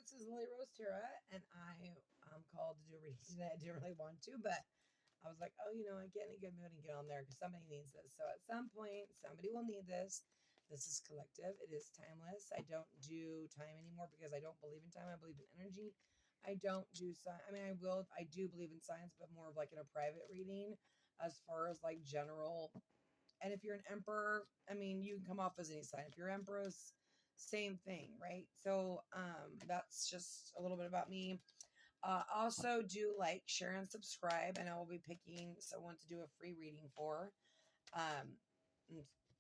this is Lily Rose Tarot, and I'm called to do a reading today. I didn't really want to, but I was like, oh, I get in a good mood and get on there because somebody needs this. So at some point, somebody will need this. This is collective. It is timeless. I don't do time anymore because I don't believe in time. I believe in energy. I don't do science. I mean, I do believe in science, but more of like in a private reading as far as like general. And if you're an emperor, I mean, you can come off as any sign. If you're empress, same thing, right? So that's just a little bit about me. Also, do like, share, and subscribe, and I will be picking someone to do a free reading for. I'm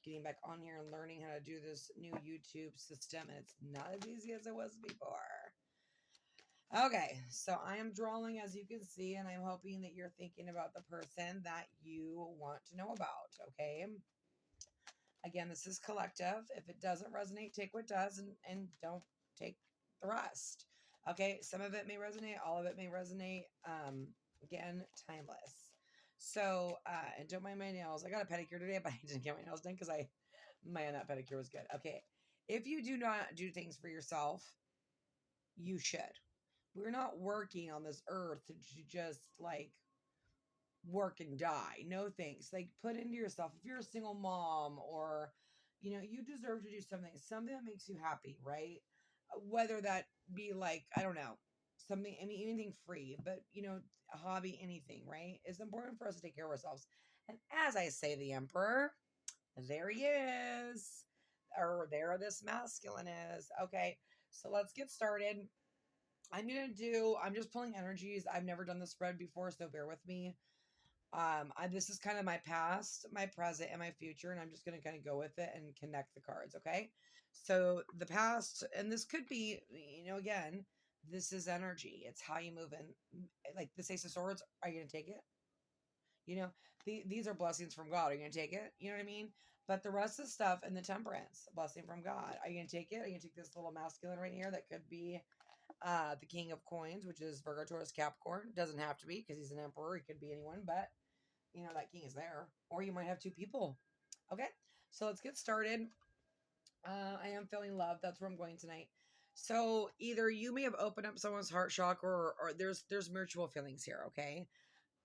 getting back on here and learning how to do this new YouTube system, and it's not as easy as it was before. Okay, so I am drawing, as you can see, and I'm hoping that you're thinking about the person that you want to know about, okay? Again, this is collective. If it doesn't resonate, take what does and don't take the rest. Okay, some of it may resonate, all of it may resonate. Again, timeless. So, and don't mind my nails. I got a pedicure today, but I didn't get my nails done because that pedicure was good. Okay, if you do not do things for yourself, you should. We're not working on this earth to just like work and die. No thanks. Like, put into yourself. If you're a single mom or, you deserve to do something that makes you happy, right? Whether that be like, I don't know, something, I mean, anything free, but, a hobby, anything, right? It's important for us to take care of ourselves. And as I say, the emperor, there he is. Or there this masculine is. Okay, so let's get started. I'm just pulling energies. I've never done this spread before, so bear with me. This is kind of my past, my present, and my future, and I'm just going to kind of go with it and connect the cards, okay? So the past, and this could be, again, this is energy. It's how you move in. Like this Ace of Swords, are you going to take it? These are blessings from God. Are you going to take it? You know what I mean? But the rest of the stuff and the Temperance, blessing from God. Are you going to take it? Are you going to take this little masculine right here that could be the King of Coins, which is Virgo, Taurus, Capricorn? Doesn't have to be because he's an emperor. He could be anyone, but that king is there. Or you might have two people. Okay, so let's get started. I am feeling love. That's where I'm going tonight. So either you may have opened up someone's heart chakra or there's mutual feelings here, okay?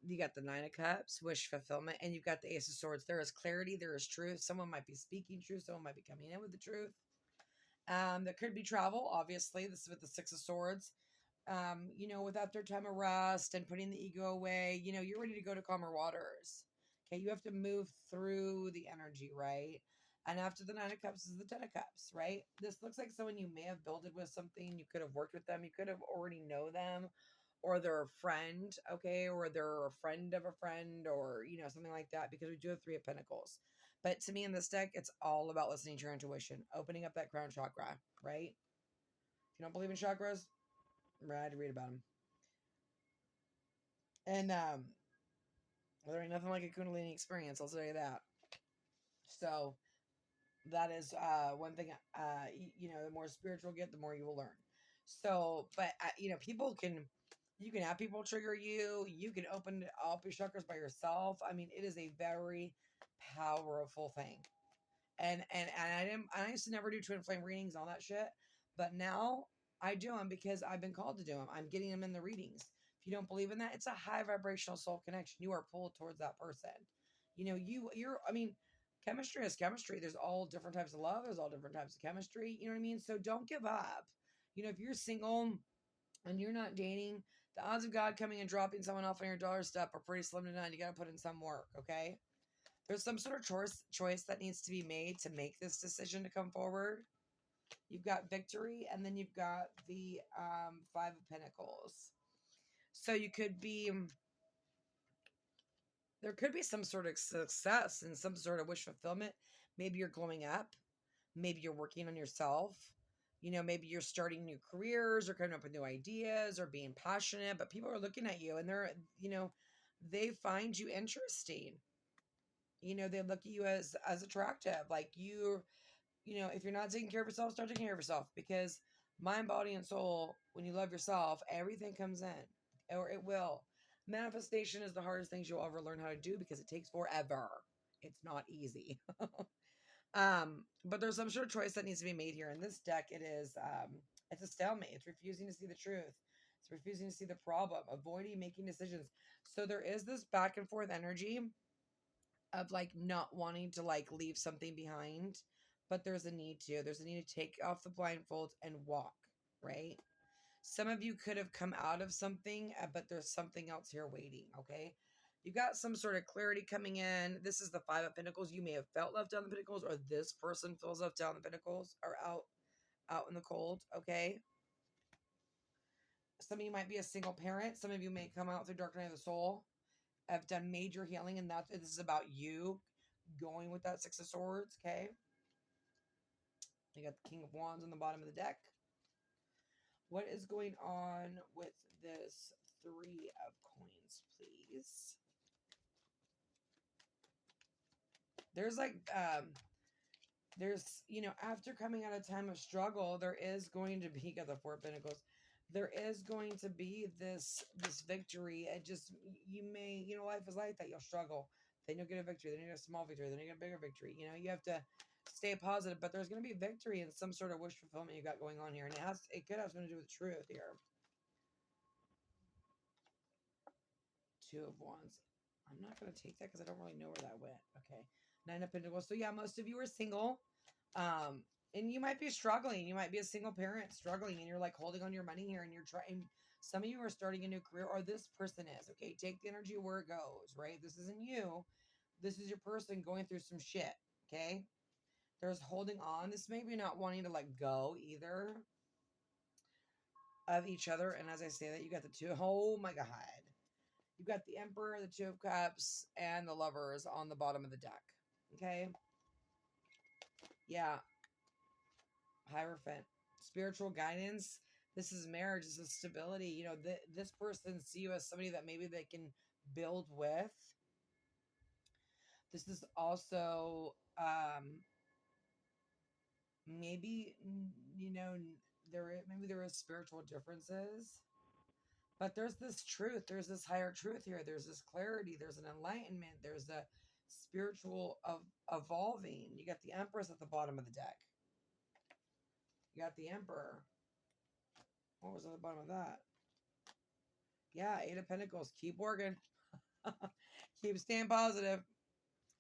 You got the Nine of Cups, wish fulfillment, and you've got the Ace of Swords. There is clarity. There is truth. Someone might be speaking truth. Someone might be coming in with the truth. There could be travel, obviously. This is with the Six of Swords. Without their time of rest and putting the ego away, you're ready to go to calmer waters. Okay, you have to move through the energy, right? And after the Nine of Cups is the Ten of Cups, right? This looks like someone you may have builded with something. You could have worked with them. You could have already know them, or they're a friend, okay? Or they're a friend of a friend, or, something like that, because we do have Three of Pentacles. But to me in this deck, it's all about listening to your intuition, opening up that crown chakra, right? If you don't believe in chakras, I had to read about them. And there ain't nothing like a Kundalini experience, I'll tell you that. So that is one thing. The more spiritual you get, the more you will learn. So, but you can have people trigger you. You can open up your chakras by yourself. I mean, it is a very powerful thing. And I used to never do twin flame readings and all that shit, but now I do them because I've been called to do them. I'm getting them in the readings. If you don't believe in that, it's a high vibrational soul connection. You are pulled towards that person. Chemistry is chemistry. There's all different types of love. There's all different types of chemistry. You know what I mean? So don't give up. If you're single and you're not dating, the odds of God coming and dropping someone off on your doorstep are pretty slim to none. You got to put in some work, okay? There's some sort of choice that needs to be made to make this decision to come forward. You've got victory, and then you've got the Five of Pentacles. So there could be some sort of success and some sort of wish fulfillment. Maybe you're glowing up. Maybe you're working on yourself. Maybe you're starting new careers or coming up with new ideas or being passionate, but people are looking at you and they find you interesting. They look at you as attractive. Like if you're not taking care of yourself, start taking care of yourself, because mind, body, and soul, when you love yourself, everything comes in, or it will. Manifestation is the hardest things you'll ever learn how to do because it takes forever. It's not easy. But there's some sort of choice that needs to be made here. In this deck, it is It's a stalemate. It's refusing to see the truth. It's refusing to see the problem, avoiding making decisions. So there is this back and forth energy of like not wanting to like leave something behind, but there's a need to. There's a need to take off the blindfold and walk, right? Some of you could have come out of something, but there's something else here waiting, okay? You got some sort of clarity coming in. This is the Five of Pentacles. You may have felt left down the Pentacles, or this person feels left down the Pentacles, or out in the cold, okay? Some of you might be a single parent. Some of you may come out through dark night of the soul. I've done major healing, and this is about you going with that Six of Swords, okay? You got the King of Wands on the bottom of the deck. What is going on with this Three of Coins, please? There's like, there's, you know, after coming out of time of struggle, there is going to be, you got the Four of Pentacles, there is going to be this victory. It just, you may, you know, life is like that. You'll struggle, then you'll get a victory, then you get a small victory, then you get a bigger victory. You know, you have to stay positive, but there's going to be victory and some sort of wish fulfillment you got going on here. And it could have something to do with truth here. Two of Wands. I'm not going to take that because I don't really know where that went. Okay. Nine of Pentacles. So yeah, most of you are single. And you might be struggling. You might be a single parent struggling and you're like holding on to your money here and you're trying. Some of you are starting a new career, or this person is. Okay. Take the energy where it goes, right? This isn't you. This is your person going through some shit. Okay. There's holding on. This may be not wanting to let go either of each other. And as I say that, you got the two. Oh my God. You got the Emperor, the Two of Cups, and the Lovers on the bottom of the deck. Okay? Yeah. Hierophant. Spiritual guidance. This is marriage. This is stability. You know, this person see you as somebody that maybe they can build with. This is also maybe, you know, maybe there is spiritual differences. But there's this truth. There's this higher truth here. There's this clarity. There's an enlightenment. There's a spiritual evolving. You got the Empress at the bottom of the deck. You got the Emperor. What was at the bottom of that? Yeah, Eight of Pentacles. Keep working. Keep staying positive.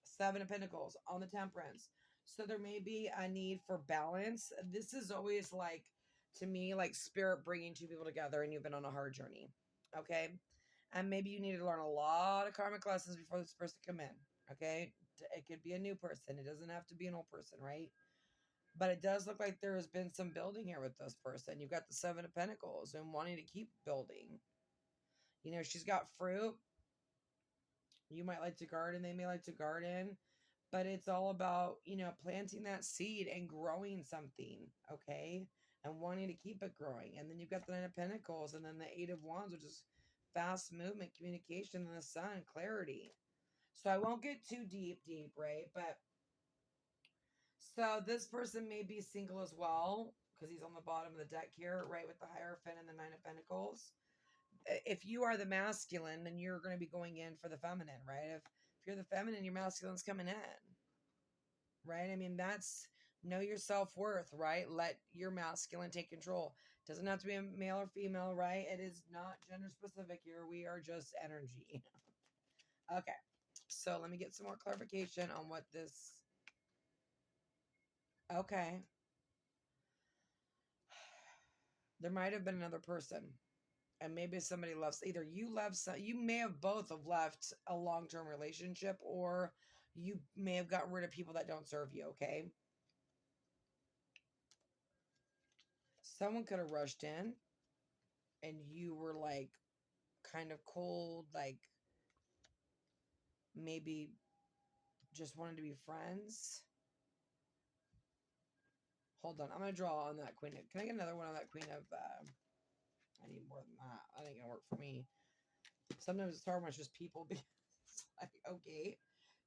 Seven of Pentacles on the Temperance. So there may be a need for balance. This is always like, to me, like spirit bringing two people together and you've been on a hard journey. Okay. And maybe you need to learn a lot of karmic lessons before this person come in. Okay. It could be a new person. It doesn't have to be an old person, right? But it does look like there has been some building here with this person. You've got the Seven of Pentacles and wanting to keep building. You know, she's got fruit. You might like to garden. They may like to garden. But it's all about, you know, planting that seed and growing something, okay? And wanting to keep it growing. And then you've got the Nine of Pentacles and then the Eight of Wands, which is fast movement, communication, and the Sun, clarity. So I won't get too deep, right? But so this person may be single as well because he's on the bottom of the deck here, right? With the Hierophant and the Nine of Pentacles. If you are the masculine, then you're going to be going in for the feminine, right? If you're the feminine, your masculine's coming in, right? I mean, that's know your self-worth, right? Let your masculine take control. Doesn't have to be a male or female, right? It is not gender specific here. We are just energy. Okay. So let me get some more clarification on what this. Okay. There might have been another person. And maybe somebody left. Either you left, you may have both have left a long-term relationship, or you may have gotten rid of people that don't serve you, okay? Someone could have rushed in and you were like kind of cold, like maybe just wanted to be friends. Hold on. I'm going to draw on that Queen. Can I get another one on that Queen of... I need more than that. That ain't going to work for me. Sometimes it's hard when it's just people. It's like, okay.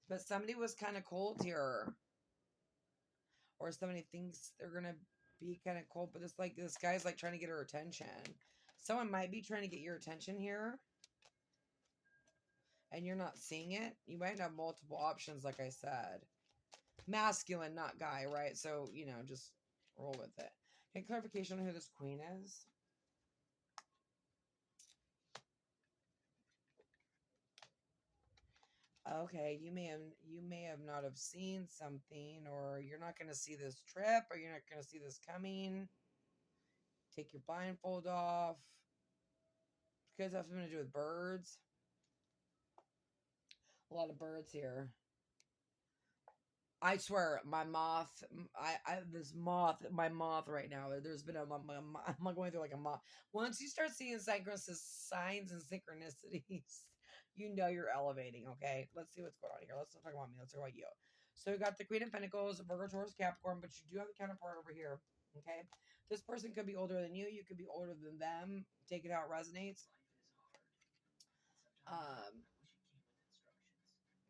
But somebody was kind of cold here. Or somebody thinks they're going to be kind of cold. But it's like this guy's like trying to get her attention. Someone might be trying to get your attention here. And you're not seeing it. You might have multiple options, like I said. Masculine, not guy, right? So, you know, just roll with it. Get clarification on who this queen is. Okay, you may have not have seen something, or you're not going to see this trip, or you're not going to see this coming. Take your blindfold off. Because have something to do with birds. A lot of birds here. I swear, my moth, my moth right now, there's been I'm going through like a moth. Once you start seeing signs and synchronicities, you know you're elevating, okay? Let's see what's going on here. Let's not talk about me. Let's talk about you. So we got the Queen of Pentacles, Virgo, Taurus, Capricorn, but you do have a counterpart over here, okay? This person could be older than you. You could be older than them. Take it how it resonates.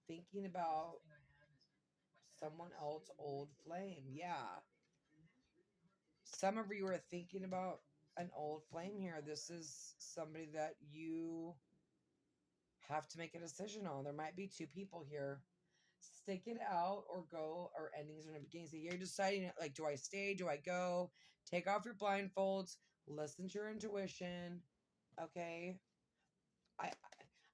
Thinking about someone else old flame. Yeah. Some of you are thinking about an old flame here. This is somebody that you have to make a decision on. There might be two people here. Stick it out or go, or endings or beginnings. You're deciding, like, do I stay? Do I go? Take off your blindfolds. Listen to your intuition. Okay. I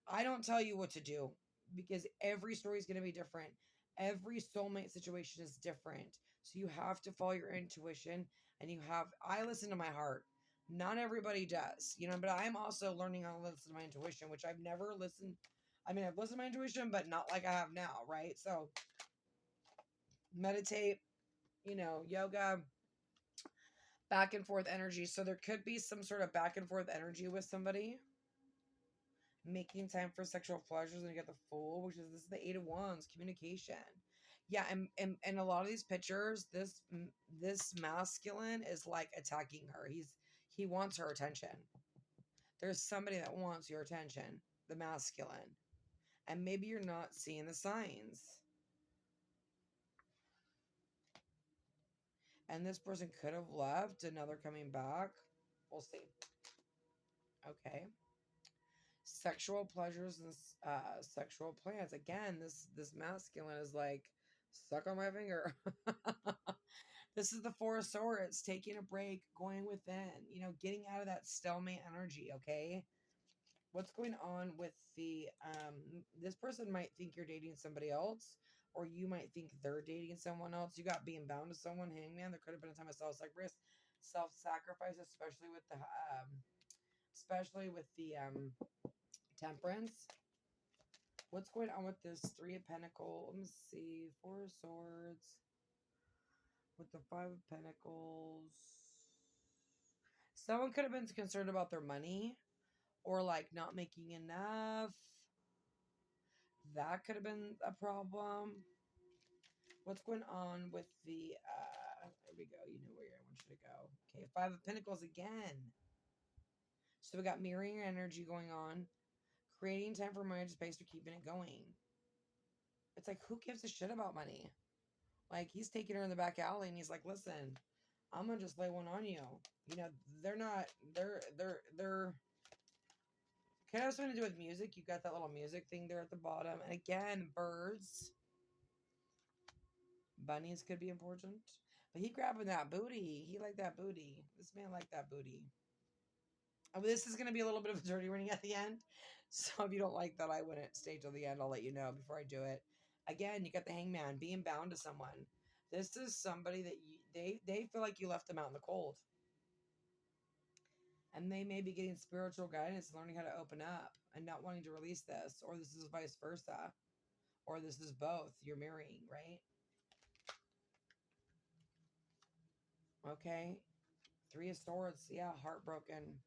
I don't tell you what to do, because every story is going to be different. Every soulmate situation is different. So you have to follow your intuition, and I listen to my heart. Not everybody does, but I'm also learning how to listen to my intuition, which I've never listened. I mean, I've listened to my intuition, but not like I have now, right? So meditate, yoga, back and forth energy. So there could be some sort of back and forth energy with somebody. Making time for sexual pleasures, and you get the Fool, which is, this is the Eight of Wands, communication. Yeah, and a lot of these pictures, this masculine is like attacking her. He wants her attention. There's somebody that wants your attention, the masculine, and maybe you're not seeing the signs. And this person could have left, and now they're coming back. We'll see. Okay. Sexual pleasures and sexual plans. Again, this masculine is like, suck on my finger. This is the Four of Swords, taking a break, going within, getting out of that stalemate energy. Okay, what's going on with the this person might think you're dating somebody else, or you might think they're dating someone else. You got being bound to someone, Hangman. There could have been a time of self-sacrifice, especially with the Temperance. What's going on with this Three of Pentacles? Let me see. Four of Swords with the Five of Pentacles. Someone could have been concerned about their money, or like not making enough. That could have been a problem. What's going on with the there we go. You know where I want you to go. Okay, Five of Pentacles again. So we got mirroring energy going on. Creating time for marriage space, or keeping it going. It's like, who gives a shit about money? Like, he's taking her in the back alley, and he's like, listen, I'm gonna just lay one on you. They're could have something to do with music. You got that little music thing there at the bottom. And again, birds. Bunnies could be important. But he grabbing that booty. He liked that booty. This man liked that booty. This is going to be a little bit of a dirty reading at the end. So if you don't like that, I wouldn't stay till the end. I'll let you know before I do it. Again, you got the Hangman, being bound to someone. This is somebody that they feel like you left them out in the cold. And they may be getting spiritual guidance, learning how to open up and not wanting to release this. Or this is vice versa. Or this is both. You're marrying, right? Okay. Three of Swords. Yeah, heartbroken.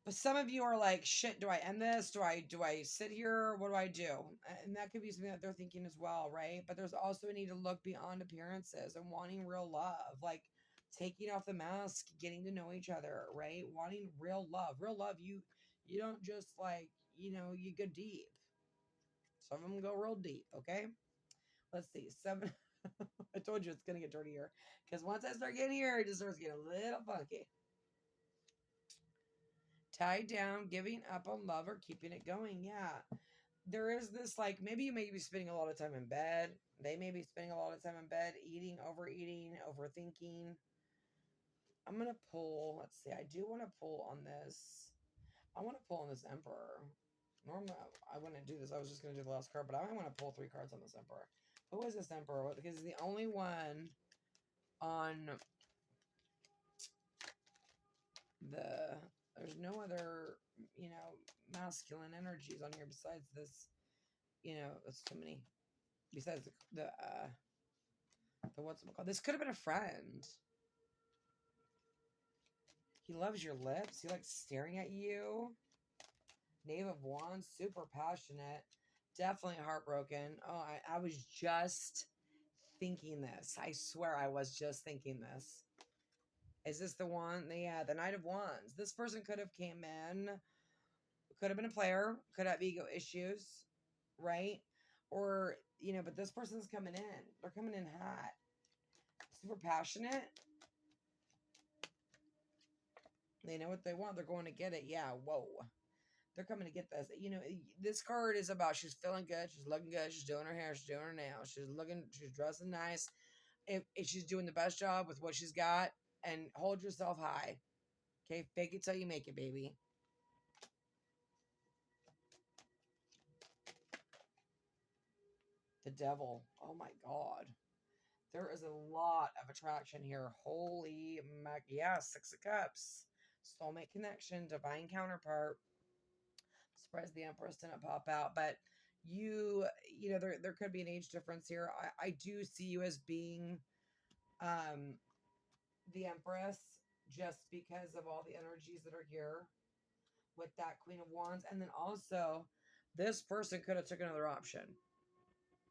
But some of you are like, shit, do I end this? Do I sit here? What do I do? And that could be something that they're thinking as well, right? But there's also a need to look beyond appearances and wanting real love. Like, taking off the mask, getting to know each other, right? Wanting real love. Real love, you don't just like, you go deep. Some of them go real deep, okay? Let's see. Seven. I told you it's going to get dirtier. Because once I start getting here, it just starts getting a little funky. Tied down, giving up on love, or keeping it going. Yeah. there is this, like, maybe you may be spending a lot of time in bed. They may be spending a lot of time in bed, eating, overeating, overthinking. I'm going to pull, let's see, I do want to pull on this. I want to pull on this Emperor. Normally, I wouldn't do this. I was just going to do the last card, but I might want to pull 3 cards on this Emperor. Who is this Emperor? Because he's the only one on there's no other, masculine energies on here besides this, it's too many. Besides the what's it called? This could have been a friend. He loves your lips. He likes staring at you. Knave of Wands, super passionate. Definitely heartbroken. Oh, I was just thinking this. I swear I was just thinking this. Is this the one? Yeah, the Knight of Wands. This person could have came in, could have been a player, could have ego issues, right? Or, but this person's coming in. They're coming in hot. Super passionate. They know what they want. They're going to get it. Yeah, whoa. They're coming to get this. This card is about she's feeling good. She's looking good. She's doing her hair. She's doing her nails. She's dressing nice. If she's doing the best job with what she's got, and hold yourself high. Okay? Fake it till you make it, baby. The Devil. Oh my God. There is a lot of attraction here. Holy mac. Yeah, 6 of Cups. Soulmate connection. Divine counterpart. Surprised the Empress didn't pop out. But there could be an age difference here. I do see you as being the Empress just because of all the energies that are here with that Queen of Wands. And then also, this person could have took another option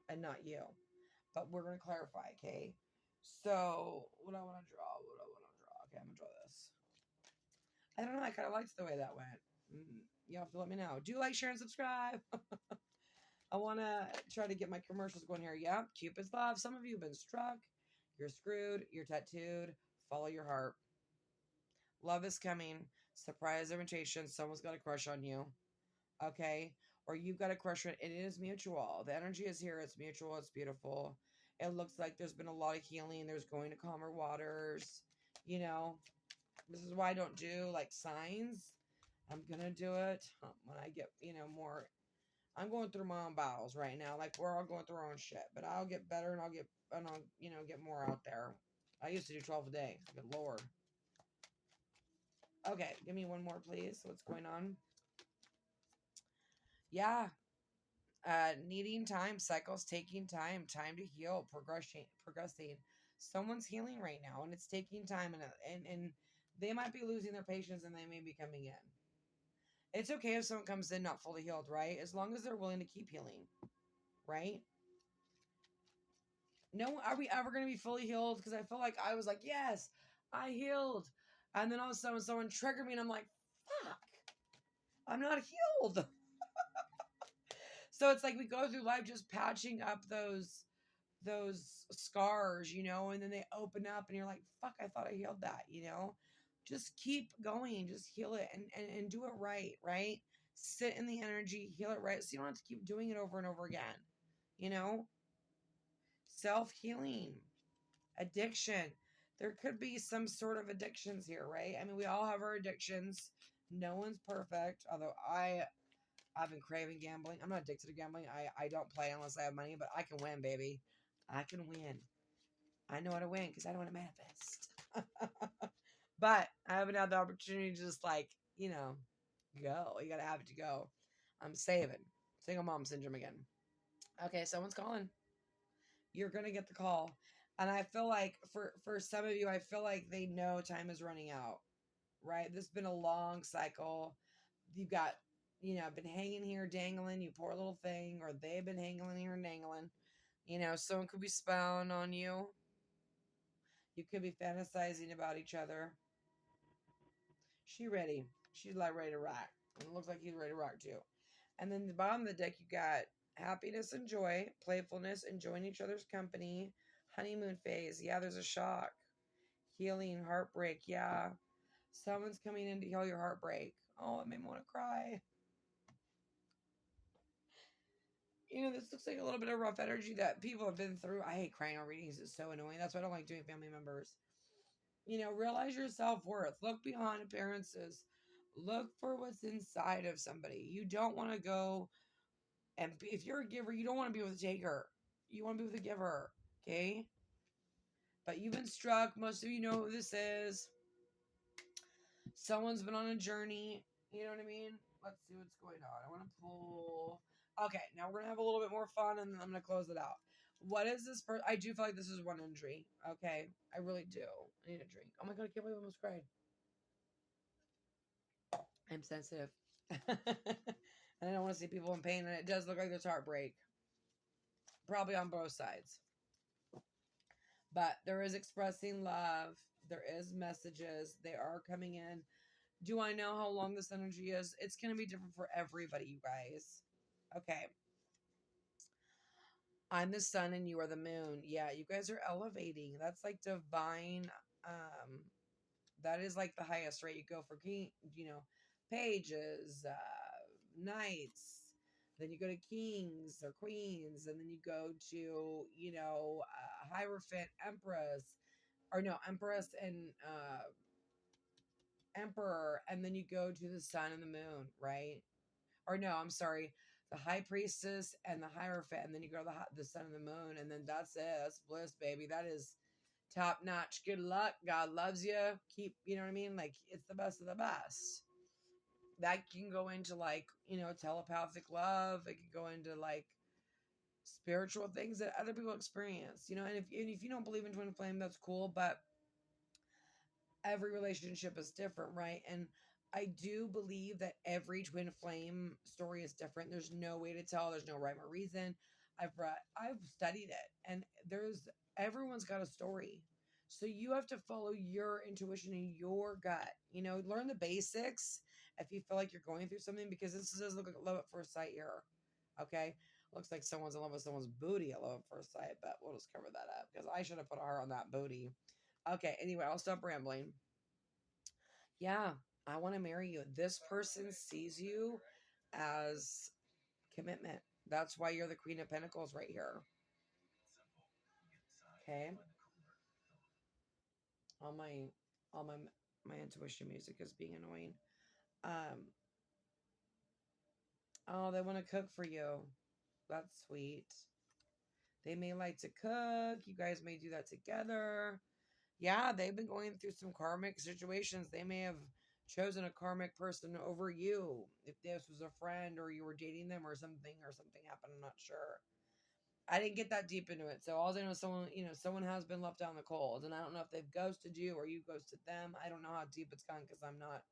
and not you. But we're going to clarify, okay? So, what I want to draw. Okay, I'm going to draw this. I don't know. I kind of liked the way that went. You have to let me know. Do like, share, and subscribe. I want to try to get my commercials going here. Yeah, Cupid's love. Some of you have been struck. You're screwed. You're tattooed. Follow your heart. Love is coming. Surprise invitation. Someone's got a crush on you. Okay? Or you've got a crush on it. It is mutual. The energy is here. It's mutual. It's beautiful. It looks like there's been a lot of healing. There's going to calmer waters. This is why I don't do like signs. I'm going to do it when I get, more. I'm going through my own battles right now. Like, we're all going through our own shit. But I'll get better and I'll get more out there. I used to do 12 a day. Good Lord. Okay, give me one more, please. What's going on? Yeah. Needing time, cycles taking time to heal, progressing. Someone's healing right now, and it's taking time, and they might be losing their patience, and they may be coming in. It's okay if someone comes in not fully healed, right? As long as they're willing to keep healing, right? No, are we ever going to be fully healed? Because I feel like I was like, yes, I healed, and then all of a sudden someone triggered me, and I'm like, fuck, I'm not healed. So it's like we go through life just patching up those scars, and then they open up and you're like, fuck, I thought I healed that, Just keep going, just heal it and do it right? Sit in the energy, heal it right. So you don't have to keep doing it over and over again, Self-healing, addiction. There could be some sort of addictions here, right? I mean, we all have our addictions. No one's perfect, although I've been craving gambling. I'm not addicted to gambling. I don't play unless I have money, but I can win, baby. I can win. I know how to win because I know how to manifest. But I haven't had the opportunity to just go. You got to have it to go. I'm saving. Single mom syndrome again. Okay, someone's calling. You're going to get the call. And I feel like for some of you, I feel like they know time is running out, right? This has been a long cycle. You've got been hanging here dangling, you poor little thing, or they've been hanging here and dangling. Someone could be spying on you. You could be fantasizing about each other. She's ready. She's like ready to rock. And it looks like he's ready to rock too. And then the bottom of the deck, you got happiness and joy, playfulness, enjoying each other's company, honeymoon phase. Yeah, there's a shock. Healing, heartbreak. Yeah. Someone's coming in to heal your heartbreak. Oh, it made me want to cry. This looks like a little bit of rough energy that people have been through. I hate crying on readings. It's so annoying. That's why I don't like doing family members. Realize your self-worth. Look beyond appearances. Look for what's inside of somebody. You don't want to go and if you're a giver, you don't want to be with a taker. You want to be with a giver. Okay? But you've been struck. Most of you know who this is. Someone's been on a journey. You know what I mean? Let's see what's going on. I want to pull. Okay, now we're going to have a little bit more fun, and then I'm going to close it out. What is this person? I do feel like this is one injury. Okay, I really do. I need a drink. Oh my God, I can't believe I almost cried. I'm sensitive. And I don't want to see people in pain, and it does look like there's heartbreak. Probably on both sides. But there is expressing love. There is messages. They are coming in. Do I know how long this energy is? It's going to be different for everybody, you guys. Okay. I'm the sun and you are the moon. Yeah, you guys are elevating. That's like divine. That is like the highest, right? You go for king, pages, knights. Then you go to kings or queens, and then you go to, Hierophant, empress, or no, empress and emperor, and then you go to the sun and the moon, right? Or no, I'm sorry, the high priestess and the hierophant, and then you go to the sun and the moon, and then that's it. That's bliss, baby. That is top notch. Good luck. God loves you. Keep, you know what I mean? Like, it's the best of the best. That can go into like, telepathic love. It can go into like spiritual things that other people experience, and if you don't believe in twin flame, that's cool, but every relationship is different, right? And I do believe that every twin flame story is different. There's no way to tell. There's no rhyme or reason. I've studied it, and everyone's got a story. So you have to follow your intuition and your gut. Learn the basics if you feel like you're going through something, because this does look like love at first sight here. Okay? Looks like someone's in love with someone's booty at love at first sight, but we'll just cover that up because I should have put a heart on that booty. Okay, anyway, I'll stop rambling. Yeah, I want to marry you. This person sees you as commitment. That's why you're the Queen of Pentacles right here. Okay. All my intuition music is being annoying. Oh, they want to cook for you. That's sweet. They may like to cook. You guys may do that together. Yeah, they've been going through some karmic situations. They may have chosen a karmic person over you. If this was a friend or you were dating them or something happened, I'm not sure. I didn't get that deep into it. So all I know is someone has been left out in the cold. And I don't know if they've ghosted you or you ghosted them. I don't know how deep it's gone because I'm not,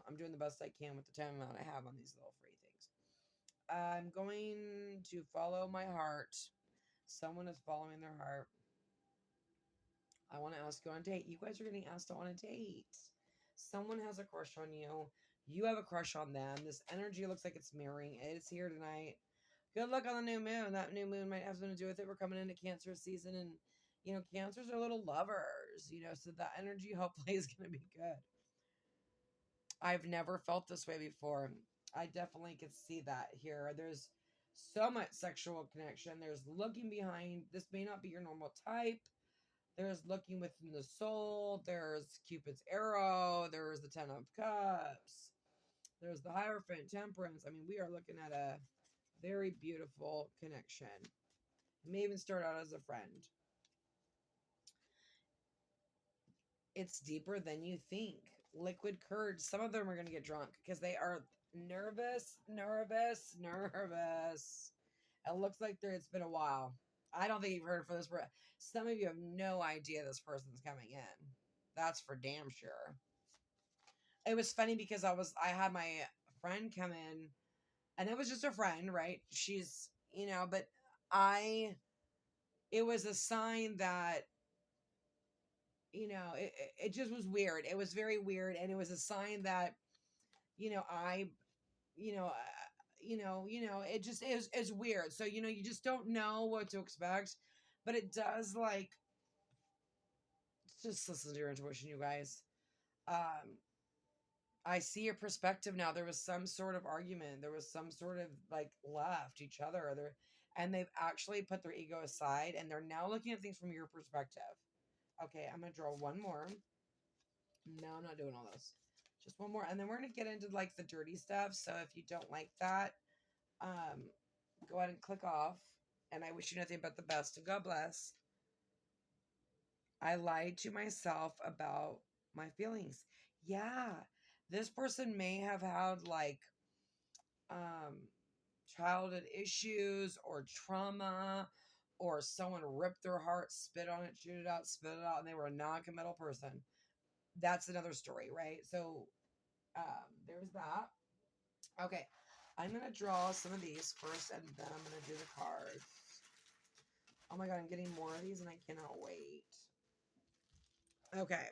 I'm doing the best I can with the time amount I have on these little free things. I'm going to follow my heart. Someone is following their heart. I want to ask you on a date. You guys are getting asked on a date. Someone has a crush on you. You have a crush on them. This energy looks like it's mirroring. It's here tonight. Good luck on the new moon. That new moon might have something to do with it. We're coming into Cancer season, and Cancers are little lovers. So that energy hopefully is going to be good. I've never felt this way before. I definitely could see that here. There's so much sexual connection. There's looking behind. This may not be your normal type. There's looking within the soul. There's Cupid's arrow. There's the 10 of Cups. There's the Hierophant, Temperance. I mean, we are looking at a very beautiful connection. It may even start out as a friend. It's deeper than you think. Liquid courage. Some of them are going to get drunk because they are nervous. It looks like it's been a while. I don't think you've heard for this. Some of you have no idea this person's coming in. That's for damn sure. It was funny because I had my friend come in, and it was just a friend, right? She's, but it was a sign that, it just was weird. It was very weird. And it was a sign that, it just is weird. So, you just don't know what to expect, but it does just listen to your intuition, you guys. I see your perspective now. There was some sort of argument. There was some sort of like left each other. And they've actually put their ego aside and they're now looking at things from your perspective. Okay, I'm going to draw one more. No, I'm not doing all those. Just one more. And then we're going to get into like the dirty stuff. So if you don't like that, go ahead and click off. And I wish you nothing but the best. And God bless. I lied to myself about my feelings. Yeah. This person may have had like childhood issues or trauma, or someone ripped their heart, spit on it, chewed it out, spit it out, and they were a non-committal person. That's another story, right? So there's that. Okay, I'm going to draw some of these first, and then I'm going to do the cards. Oh my God, I'm getting more of these, and I cannot wait. Okay,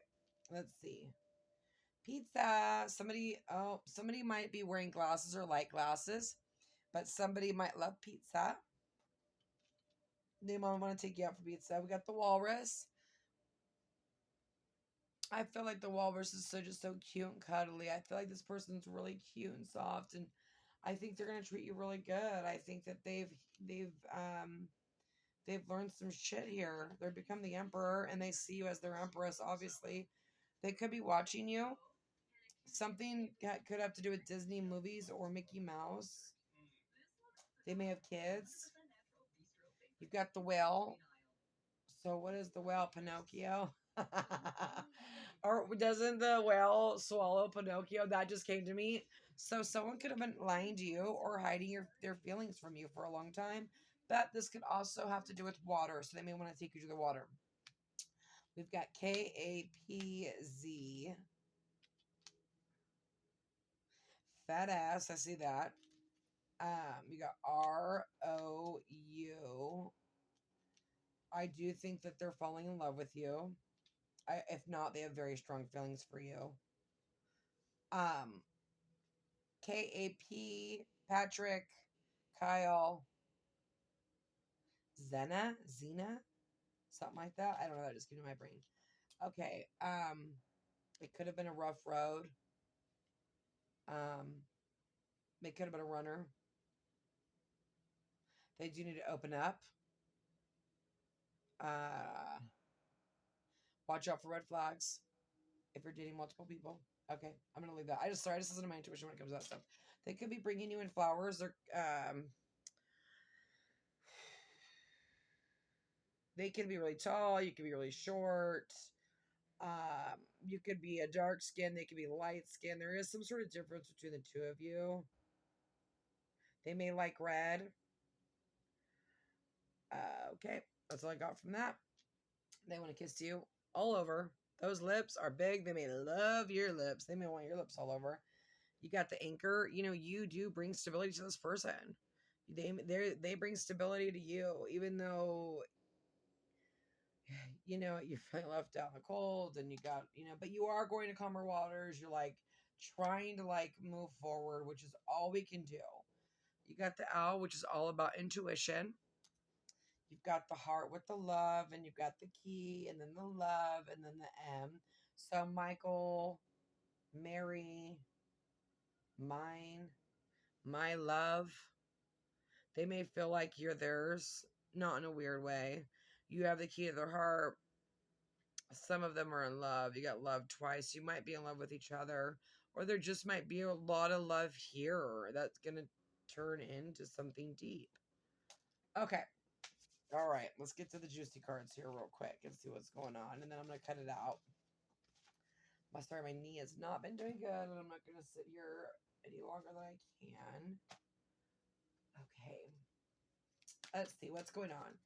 let's see. Pizza. Somebody might be wearing glasses or light glasses, but somebody might love pizza. They might want to take you out for pizza. We got the walrus. I feel like the walrus is just so cute and cuddly. I feel like this person's really cute and soft, and I think they're gonna treat you really good. I think that they've learned some shit here. They've become the emperor, and they see you as their empress. Obviously, they could be watching you. Something that could have to do with Disney movies or Mickey Mouse. They may have kids. You've got the whale. So what is the whale? Pinocchio? Or doesn't the whale swallow Pinocchio? That just came to me. So someone could have been lying to you or hiding their feelings from you for a long time. But this could also have to do with water. So they may want to take you to the water. We've got KAPZ. Fat ass. I see that. You got ROU. I do think that they're falling in love with you. If not, they have very strong feelings for you. KAP, Patrick, Kyle, Zena, something like that. I don't know. That just came to my brain. Okay. It could have been a rough road. They could have been a runner. They do need to open up. Watch out for red flags if you're dating multiple people. Okay, I'm gonna leave that. I just listen to my intuition when it comes to that stuff. They could be bringing you in flowers. Or they can be really tall. You can be really short. You could be a dark skin. They could be light skin. There is some sort of difference between the two of you. They may like red. Okay, that's all I got from that. They want to kiss you all over. Those lips are big. They may love your lips. They may want your lips all over. You got the anchor. You know, you do bring stability to this person. They bring stability to you, even though, you know, you're feeling left out in the cold and you got, you know, but you are going to calmer waters. You're like trying to like move forward, which is all we can do. You got the owl, which is all about intuition. You've got the heart with the love, and you've got the key, and then the love, and then the M. So Michael, Mary, mine, my love. They may feel like you're theirs, not in a weird way. You have the key to their heart. Some of them are in love. You got love twice. You might be in love with each other, or there just might be a lot of love here that's going to turn into something deep. Okay. All right, let's get to the juicy cards here real quick and see what's going on, and then I'm going to cut it out. Sorry, my knee has not been doing good, and I'm not going to sit here any longer than I can. Okay. Let's see what's going on.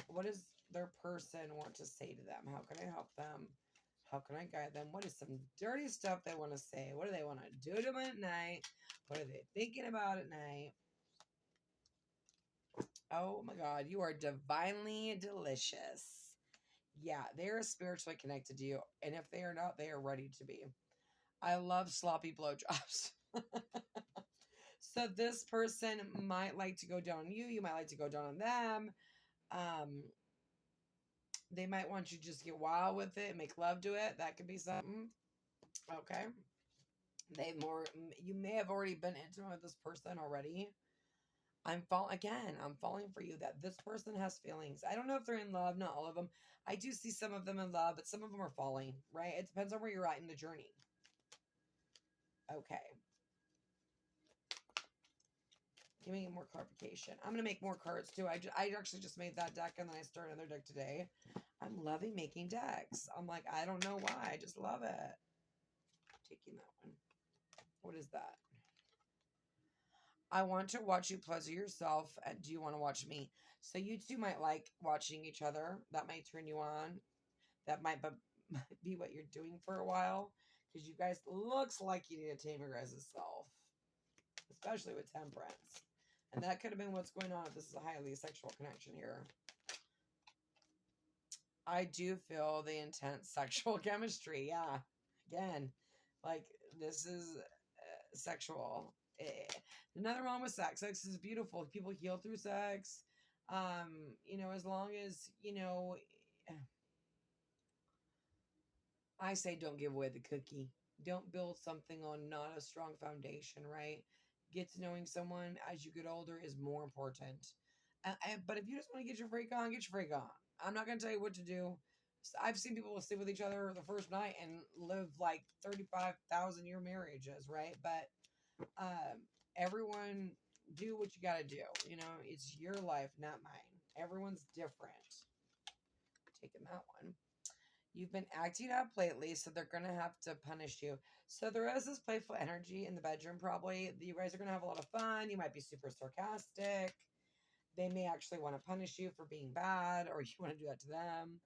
What does their person want to say to them? How can I help them? How can I guide them? What is some dirty stuff they want to say? What do they want to do to them at night? What are they thinking about at night? Oh my God, you are divinely delicious. Yeah, they are spiritually connected to you. And if they are not, they are ready to be. I love sloppy blowjobs. So this person might like to go down on you. You might like to go down on them. They might want you to just get wild with it and make love to it. That could be something. Okay. You may have already been intimate with this person already. I'm falling for you that this person has feelings. I don't know if they're in love, not all of them. I do see some of them in love, but some of them are falling, right? It depends on where you're at in the journey. Okay. Give me more clarification. I'm going to make more cards too. I actually just made that deck and then I started another deck today. I'm loving making decks. I'm like, I don't know why. I just love it. Taking that one. What is that? I want to watch you pleasure yourself. And do you want to watch me? So you two might like watching each other. That might turn you on. That might be what you're doing for a while. Because you guys looks like you need to tame your guys' self. Especially with temperance. And that could have been what's going on if this is a highly sexual connection here. I do feel the intense sexual chemistry. Yeah. Again, like this is sexual. Nothing wrong with sex. Sex is beautiful. People heal through sex. As long as, I say don't give away the cookie. Don't build something on not a strong foundation, right? Get to knowing someone as you get older is more important. But if you just want to get your freak on, get your freak on. I'm not going to tell you what to do. I've seen people sleep with each other the first night and live like 35,000-year marriages, right? But everyone do what you got to do. It's your life, not mine. Everyone's different. Taking that one. You've been acting up lately, so they're going to have to punish you. So there is this playful energy in the bedroom, probably. You guys are going to have a lot of fun. You might be super sarcastic. They may actually want to punish you for being bad, or you want to do that to them.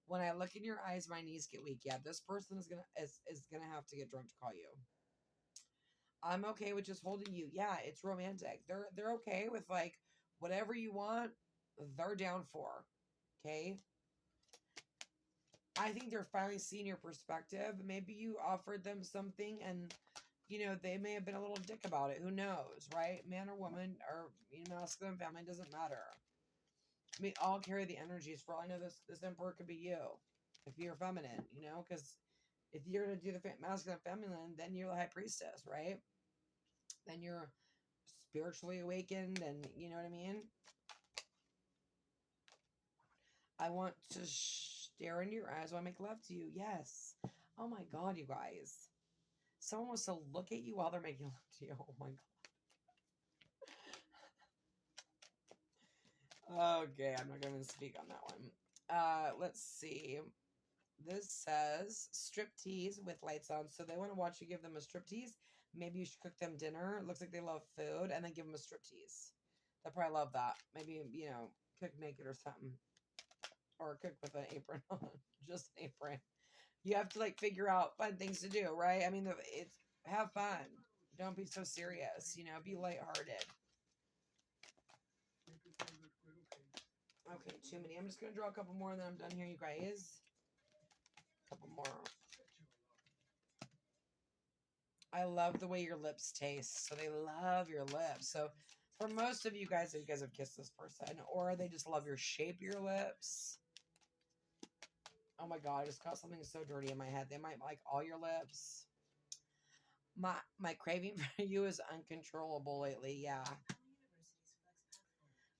When I look in your eyes, my knees get weak. Yeah, this person is gonna have to get drunk to call you. I'm okay with just holding you. Yeah, it's romantic. They're okay with like whatever you want. They're down for. Okay. I think they're finally seeing your perspective. Maybe you offered them something and they may have been a little dick about it. Who knows, right? Man or woman or masculine, feminine, doesn't matter. We all carry the energies. For all I know, this emperor could be you if you're feminine, because if you're going to do the masculine, feminine, then you're the high priestess, right? Then you're spiritually awakened, and you know what I mean? I want to stare into your eyes while I make love to you. Yes. Oh my God, you guys. Someone wants to look at you while they're making love to you. Oh my God. Okay, I'm not going to speak on that one. Let's see. This says striptease with lights on. So they want to watch you give them a striptease. Maybe you should cook them dinner. It looks like they love food, and then give them a striptease. They'll probably love that. Maybe, cook naked or something. Or cook with an apron on. Just an apron. You have to figure out fun things to do, right? I mean, have fun. Don't be so serious. Be lighthearted. Okay, too many. I'm just gonna draw a couple more, and then I'm done here, you guys. A couple more. I love the way your lips taste. So they love your lips. So for most of you guys, if you guys have kissed this person, or they just love your shape of your lips. Oh my God, I just got something so dirty in my head. They might like all your lips. My craving for you is uncontrollable lately. Yeah.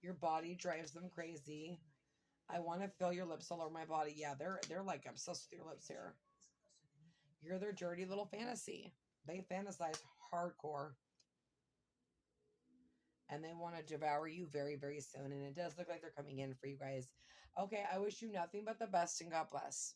Your body drives them crazy. I want to feel your lips all over my body. Yeah, they're like obsessed with your lips here. You're their dirty little fantasy. They fantasize hardcore. And they want to devour you very, very soon. And it does look like they're coming in for you guys. Okay, I wish you nothing but the best and God bless.